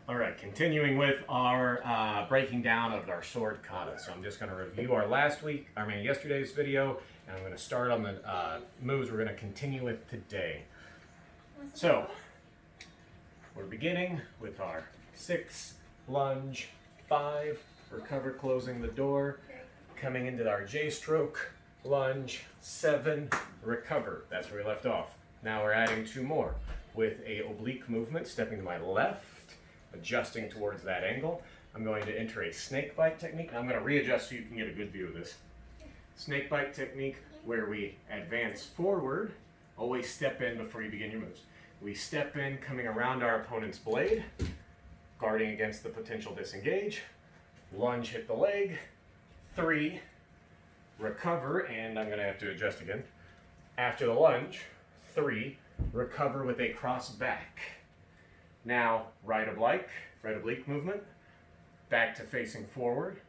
All right, continuing with our breaking down of our sword kata. So I'm just going to review our yesterday's video, and I'm going to start on the moves we're going to continue with today. So we're beginning with our 6, lunge, 5, recover, closing the door, coming into our J-stroke, lunge, 7, recover. That's where we left off. Now we're adding 2 more with a oblique movement, stepping to my left, adjusting towards that angle. I'm going to enter a snake bite technique. I'm going to readjust so you can get a good view of this. Snake bite technique where we advance forward, always step in before you begin your moves. We step in coming around our opponent's blade, guarding against the potential disengage. Lunge, hit the leg. 3, recover, and I'm going to have to adjust again. After the lunge, 3, recover with a cross back. Now, right oblique movement, back to facing forward.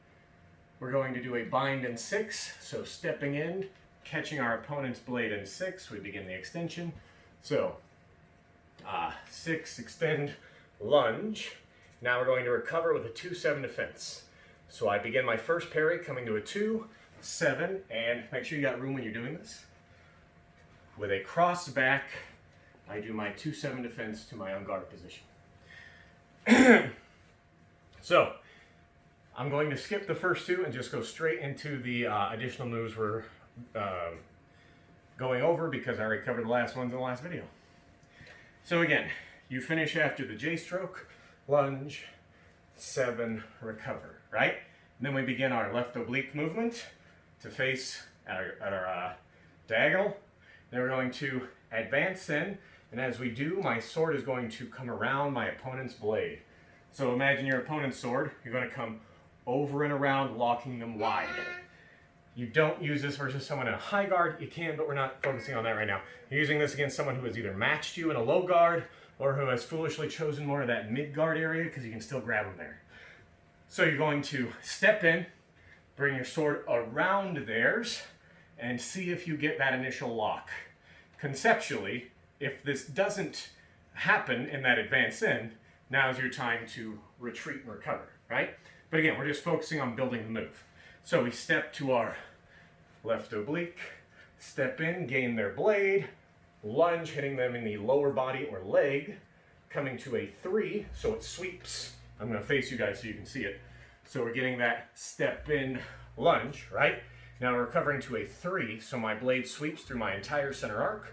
We're going to do a bind in 6, so stepping in, catching our opponent's blade in 6, we begin the extension. So, 6, extend, lunge. Now we're going to recover with a 2-7 defense. So I begin my first parry coming to a 2, 7, and make sure you got room when you're doing this. With a cross back, I do my 2-7 defense to my unguarded position. So, I'm going to skip the first 2 and just go straight into the additional moves we're going over because I already covered the last ones in the last video. So again, you finish after the J-stroke, lunge, 7, recover, right? And then we begin our left oblique movement to face at our diagonal. Then we're going to advance in. And as we do, my sword is going to come around my opponent's blade. So imagine your opponent's sword. You're going to come over and around, locking them wide. You don't use this versus someone in a high guard. You can, but we're not focusing on that right now. You're using this against someone who has either matched you in a low guard or who has foolishly chosen more of that mid guard area because you can still grab them there. So you're going to step in, bring your sword around theirs, and see if you get that initial lock. Conceptually, if this doesn't happen in that advance in, now's your time to retreat and recover, right? But again, we're just focusing on building the move. So we step to our left oblique, step in, gain their blade, lunge, hitting them in the lower body or leg, coming to a 3, so it sweeps. I'm going to face you guys so you can see it. So we're getting that step in lunge, right? Now we're recovering to a 3, so my blade sweeps through my entire center arc,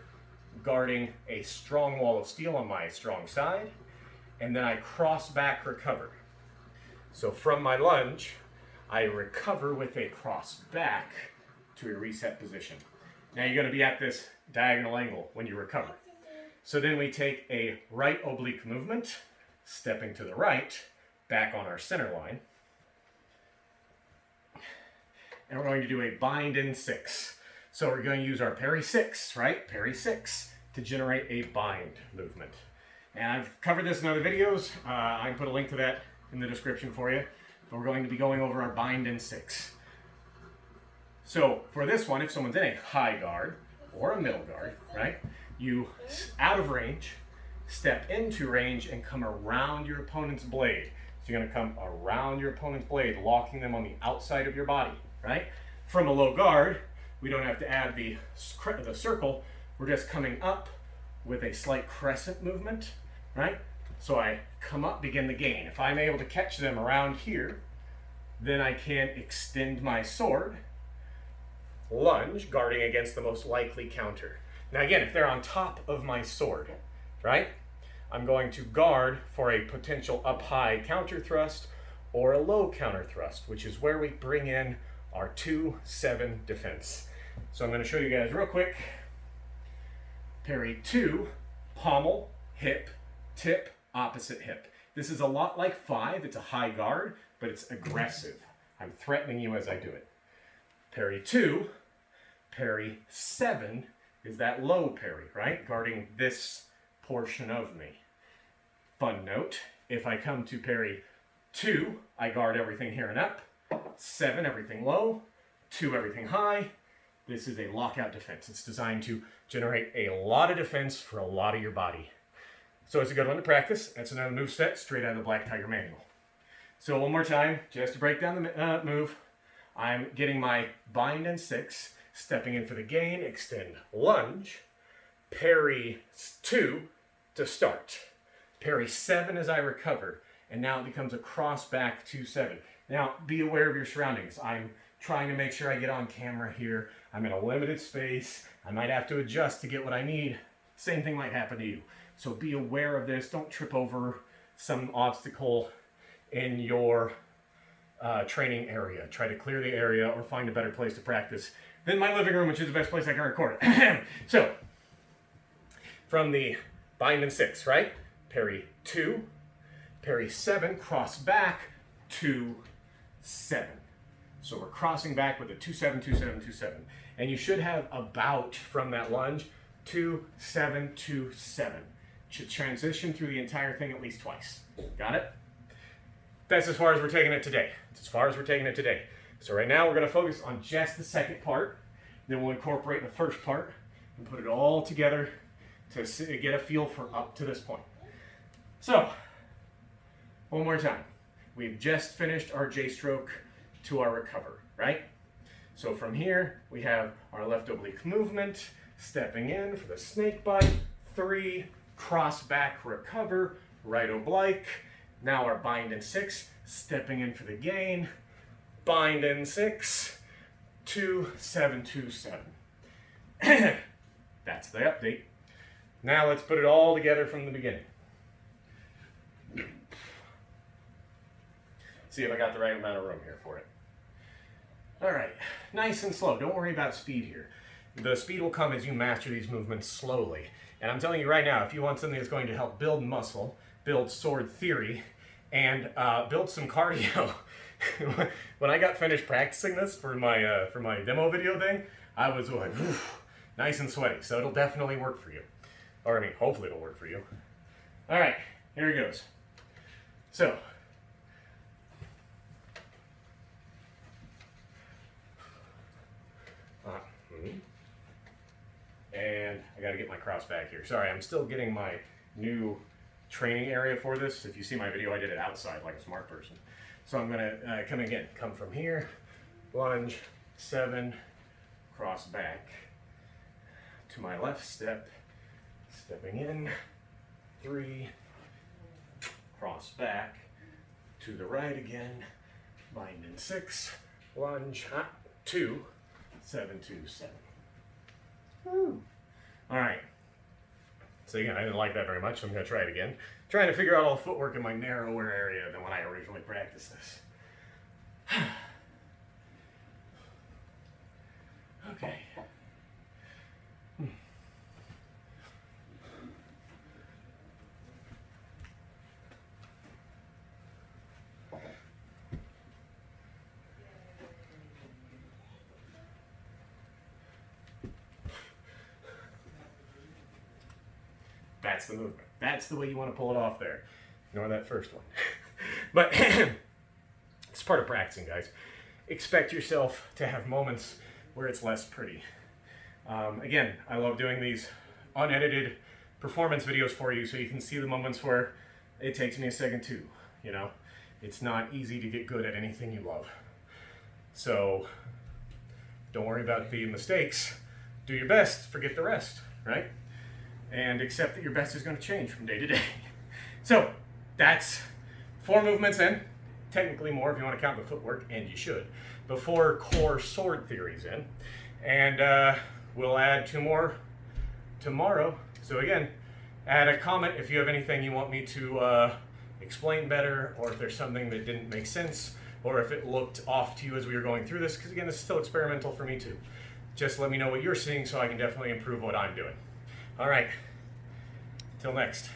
guarding a strong wall of steel on my strong side, and then I cross back recover. So from my lunge, I recover with a cross back to a reset position. Now you're going to be at this diagonal angle when you recover. So then we take a right oblique movement, stepping to the right, back on our center line. And we're going to do a bind in 6. So we're going to use our parry 6, right? Parry 6 to generate a bind movement. And I've covered this in other videos. I can put a link to that in the description for you. But we're going to be going over our bind in 6. So for this one, if someone's in a high guard or a middle guard, right? You, out of range, step into range and come around your opponent's blade. So you're going to come around your opponent's blade, locking them on the outside of your body, right? From a low guard, we don't have to add the circle. We're just coming up with a slight crescent movement, right? So I come up, begin the gain. If I'm able to catch them around here, then I can extend my sword, lunge, guarding against the most likely counter. Now again, if they're on top of my sword, right? I'm going to guard for a potential up high counter thrust or a low counter thrust, which is where we bring in our 2-7 defense. So I'm going to show you guys real quick. Parry 2, pommel, hip, tip, opposite hip. This is a lot like 5. It's a high guard, but it's aggressive. I'm threatening you as I do it. Parry 2, parry 7 is that low parry, right? Guarding this portion of me. Fun note, if I come to parry 2, I guard everything here and up. 7, everything low. 2, everything high. This is a lockout defense. It's designed to generate a lot of defense for a lot of your body. So it's a good one to practice. That's another move set straight out of the Black Tiger manual. So one more time, just to break down the move, I'm getting my bind in 6, stepping in for the gain, extend, lunge, parry 2 to start. Parry 7 as I recover, and now it becomes a cross back 2-7. Now, be aware of your surroundings. I'm trying to make sure I get on camera here. I'm in a limited space. I might have to adjust to get what I need. Same thing might happen to you. So be aware of this. Don't trip over some obstacle in your training area. Try to clear the area or find a better place to practice than my living room, which is the best place I can record it. So, from the bind in 6, right? Parry 2, parry 7, cross back, 2-7. So we're crossing back with a 2-7, 2-7, 2-7. And you should have about, from that lunge, 2-7, 2-7. Should transition through the entire thing at least twice. Got it? That's as far as we're taking it today. That's as far as we're taking it today. So right now we're going to focus on just the second part. Then we'll incorporate the first part and put it all together to get a feel for up to this point. So, one more time. We've just finished our J-stroke to our recover, right? So from here, we have our left oblique movement, stepping in for the snake bite, 3, cross back, recover, right oblique. Now our bind in 6, stepping in for the gain, bind in 6, 2-7, 2-7. That's the update. Now let's put it all together from the beginning. See if I got the right amount of room here for it. All right, nice and slow. Don't worry about speed here. The speed will come as you master these movements slowly. And I'm telling you right now, if you want something that's going to help build muscle, build sword theory, and build some cardio, when I got finished practicing this for my demo video thing, I was like, nice and sweaty. So it'll definitely work for you. Or I mean, hopefully it'll work for you. All right, here it goes. So, and I got to get my cross back here. Sorry, I'm still getting my new training area for this. If you see my video, I did it outside like a smart person. So I'm going to come from here, lunge, 7, cross back to my left step, stepping in, 3, cross back to the right again, bind in 6, lunge, 2, 7, 2, 7. Woo. All right. So again, I didn't like that very much, so I'm going to try it again. Trying to figure out all the footwork in my narrower area than when I originally practiced this. Okay. That's the movement. That's the way you want to pull it off there. Ignore that first one. But it's part of practicing, guys. Expect yourself to have moments where it's less pretty. Again, I love doing these unedited performance videos for you so you can see the moments where it takes me a second too. You know, it's not easy to get good at anything you love. So don't worry about the mistakes. Do your best, forget the rest, right? And accept that your best is going to change from day to day. So that's 4 movements in, technically more if you want to count the footwork, and you should, before core sword theories in. And we'll add 2 more tomorrow. So again, add a comment if you have anything you want me to explain better, or if there's something that didn't make sense, or if it looked off to you as we were going through this, because again, this is still experimental for me too. Just let me know what you're seeing so I can definitely improve what I'm doing. All right, till next.